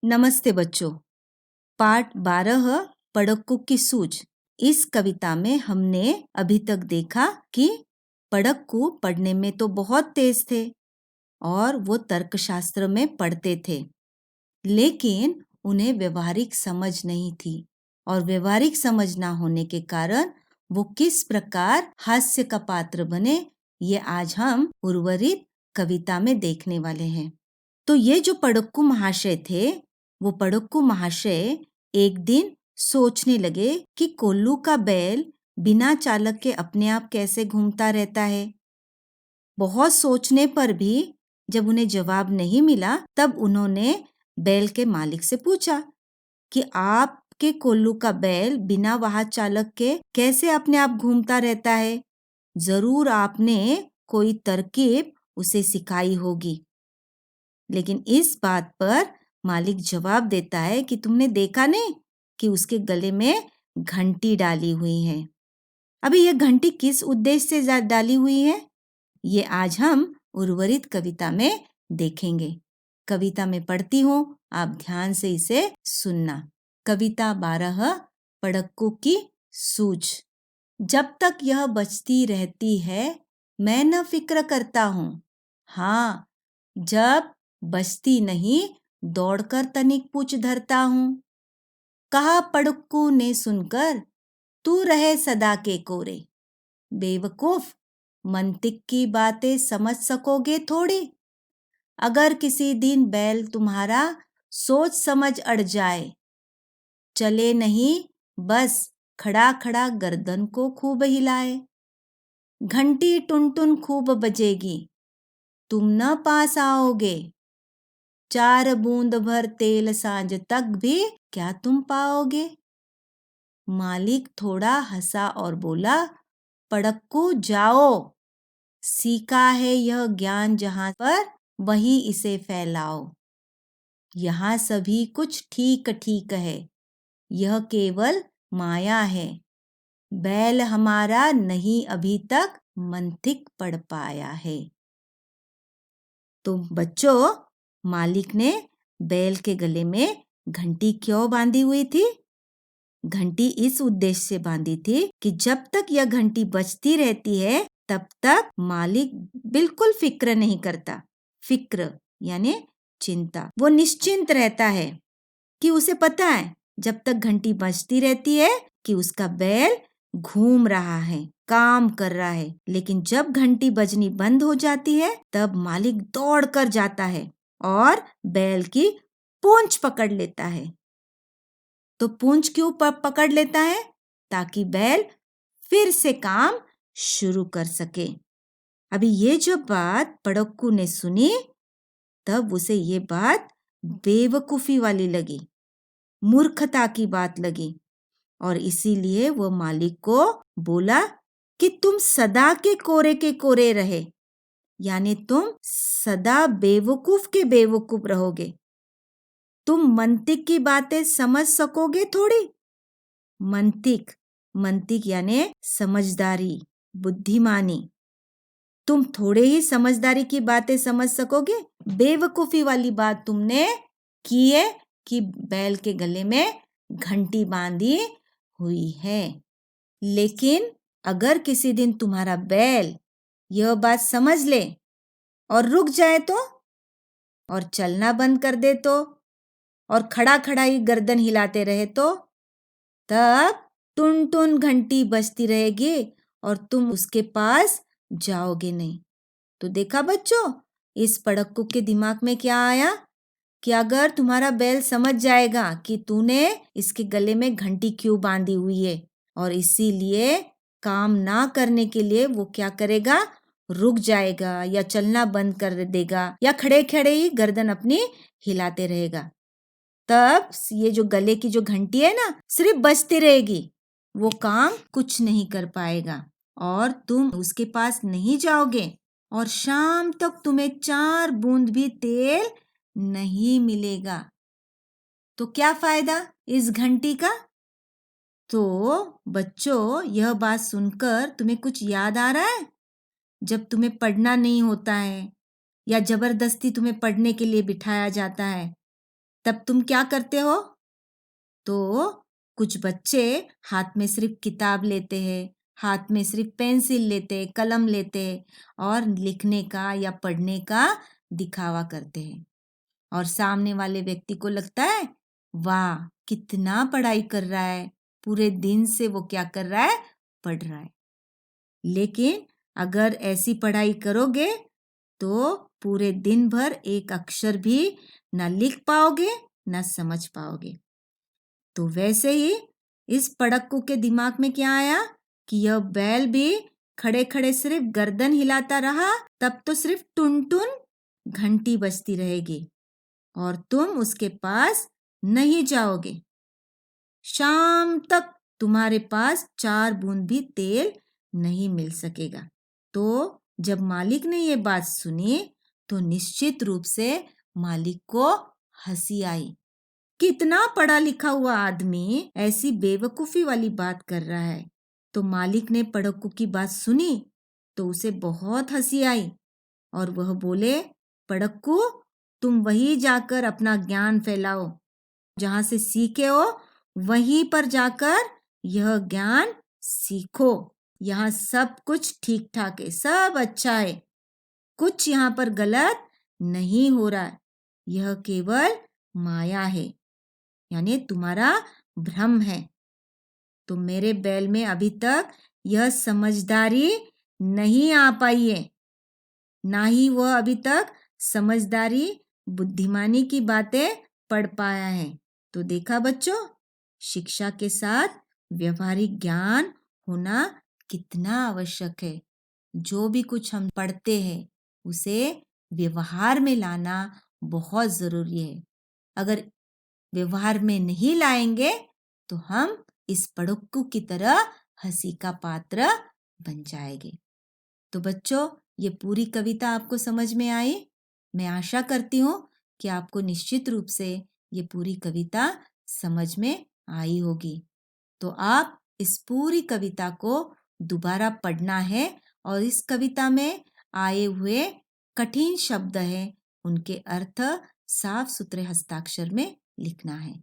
नमस्ते बच्चों। पाठ 12 पड़क्कू की सूझ। इस कविता में हमने अभी तक देखा कि पड़क्कू पढ़ने में तो बहुत तेज थे और वो तर्कशास्त्र में पढ़ते थे, लेकिन उन्हें व्यवहारिक समझ नहीं थी और व्यवहारिक समझ ना होने के कारण वो किस प्रकार हास्य का पात्र बने, ये आज हम उर्वरित कविता में देखने वाले हैं। तो ये जो पड़क्कू महाशय थे, वो पड़क्कू महाशय एक दिन सोचने लगे कि कोल्लू का बैल बिना चालक के अपने आप कैसे घूमता रहता है। बहुत सोचने पर भी जब उन्हें जवाब नहीं मिला, तब उन्होंने बैल के मालिक से पूछा कि आपके कोल्लू का बैल बिना वाहन चालक के कैसे अपने आप घूमता रहता है? जरूर आपने कोई तरकीब उसे सिखाई होगी। लेकिन इस बात पर मालिक जवाब देता है कि तुमने देखा नहीं कि उसके गले में घंटी डाली हुई है। अभी यह घंटी किस उद्देश्य से डाली हुई है, ये आज हम उर्वरित कविता में देखेंगे। कविता में पढ़ती हूँ, आप ध्यान से इसे सुनना। कविता 12 पड़क्कू की सूझ। जब तक यह बचती रहती है मैं न फिक्र करता हूँ। हाँ, जब बचती नहीं दौड़कर तनिक पूछ धरता हूँ। कहा पड़क्कू ने सुनकर, तू रहे सदा के कोरे। बेवकूफ, मंतिक की बातें समझ सकोगे थोड़ी। अगर किसी दिन बैल तुम्हारा सोच समझ अड़ जाए, चले नहीं बस खड़ा खड़ा गर्दन को खूब हिलाए। घंटी टुन टुन खूब बजेगी, तुम न पास आओगे। 4 बूंद भर तेल सांझ तक भी क्या तुम पाओगे? मालिक थोड़ा हंसा और बोला, पड़क्कू जाओ, सीखा है यह ज्ञान जहां पर वहीं इसे फैलाओ। यहाँ सभी कुछ ठीक ठीक है, यह केवल माया है। बैल हमारा नहीं अभी तक मंथिक पढ़ पाया है। तो बच्चों, मालिक ने बैल के गले में घंटी क्यों बांधी हुई थी? घंटी इस उद्देश्य से बांधी थी कि जब तक यह घंटी बजती रहती है, तब तक मालिक बिल्कुल फिक्र नहीं करता। फिक्र यानी चिंता। वो निश्चिंत रहता है कि उसे पता है जब तक घंटी बजती रहती है कि उसका बैल घूम रहा है, काम कर रहा है। लेकिन जब घंटी बजनी बंद हो जाती है, तब मालिक दौड़ कर जाता है और बैल की पूंछ पकड़ लेता है। तो पूंछ क्यों पकड़ लेता है? ताकि बैल फिर से काम शुरू कर सके। अभी ये जो बात पड़क्कू ने सुनी, तब उसे ये बात बेवकूफी वाली लगी, मूर्खता की बात लगी और इसीलिए वो मालिक को बोला कि तुम सदा के कोरे रहे, यानी तुम सदा बेवकूफ के बेवकूफ रहोगे। तुम मंतिक की बातें समझ सकोगे थोड़ी। मंतिक यानी समझदारी, बुद्धिमानी। तुम थोड़े ही समझदारी की बातें समझ सकोगे। बेवकूफी वाली बात तुमने की है कि बैल के गले में घंटी बांधी हुई है। लेकिन अगर किसी दिन तुम्हारा बैल यह बात समझ ले और रुक जाए तो, और चलना बंद कर दे तो, और खड़ा खड़ा ही गर्दन हिलाते रहे तो, तब टुन टुन घंटी बजती रहेगी और तुम उसके पास जाओगे नहीं। तो देखा बच्चों, इस पड़क्कू के दिमाग में क्या आया कि अगर तुम्हारा बैल समझ जाएगा कि तूने इसके गले में घंटी क्यों बांधी हुई है और इसीलिए काम ना करने के लिए वो क्या करेगा, रुक जाएगा या चलना बंद कर देगा या खड़े खड़े ही गर्दन अपनी हिलाते रहेगा, तब ये जो गले की जो घंटी है ना, सिर्फ बजती रहेगी, वो काम कुछ नहीं कर पाएगा और तुम उसके पास नहीं जाओगे और शाम तक तुम्हें 4 बूंद भी तेल नहीं मिलेगा। तो क्या फायदा इस घंटी का? तो बच्चों, यह बात सुनकर तुम्हें कुछ याद आ रहा है? जब तुम्हें पढ़ना नहीं होता है या जबरदस्ती तुम्हें पढ़ने के लिए बिठाया जाता है, तब तुम क्या करते हो? तो कुछ बच्चे हाथ में सिर्फ किताब लेते हैं, हाथ में सिर्फ पेंसिल लेते, कलम लेते और लिखने का या पढ़ने का दिखावा करते हैं। और सामने वाले व्यक्ति को लगता है, वाह कितना पढ़ाई कर रहा है, पूरे दिन से वो क्या कर रहा है, पढ़ रहा है। लेकिन अगर ऐसी पढ़ाई करोगे तो पूरे दिन भर एक अक्षर भी ना लिख पाओगे ना समझ पाओगे। तो वैसे ही इस पढ़क्कू के दिमाग में क्या आया कि यह बैल भी खड़े खड़े सिर्फ गर्दन हिलाता रहा, तब तो सिर्फ टुन टुन घंटी बजती रहेगी और तुम उसके पास नहीं जाओगे। शाम तक तुम्हारे पास 4 बूंद भी तेल नहीं मिल सकेगा। तो जब मालिक ने ये बात सुनी तो निश्चित रूप से मालिक को हंसी आई। कितना पढ़ा लिखा हुआ आदमी ऐसी बेवकूफी वाली बात कर रहा है। तो मालिक ने पढ़क्कू की बात सुनी तो उसे बहुत हंसी आई और वह बोले, पढ़क्कू तुम वहीं जाकर अपना ज्ञान फैलाओ, जहां से सीखे हो वहीं पर जाकर यह ज्ञान सीखो। यहाँ सब कुछ ठीक ठाक है, सब अच्छा है, कुछ यहाँ पर गलत नहीं हो रहा है। यह केवल माया है, यानी तुम्हारा भ्रम है। तो मेरे बैल में अभी तक यह समझदारी नहीं आ पाई है, ना ही वह अभी तक समझदारी बुद्धिमानी की बातें पढ़ पाया है। तो देखा बच्चों, शिक्षा के साथ व्यवहारिक ज्ञान होना कितना आवश्यक है। जो भी कुछ हम पढ़ते हैं उसे व्यवहार में लाना बहुत जरूरी है। अगर व्यवहार में नहीं लाएंगे तो हम इस पढ़क्कू की तरह हंसी का पात्र बन जाएंगे। तो बच्चों, ये पूरी कविता आपको समझ में आई? मैं आशा करती हूँ कि आपको निश्चित रूप से ये पूरी कविता समझ में आई होगी। तो आप इस पूरी कविता को दोबारा पढ़ना है और इस कविता में आए हुए कठिन शब्द हैं, उनके अर्थ साफ सुथरे हस्ताक्षर में लिखना है।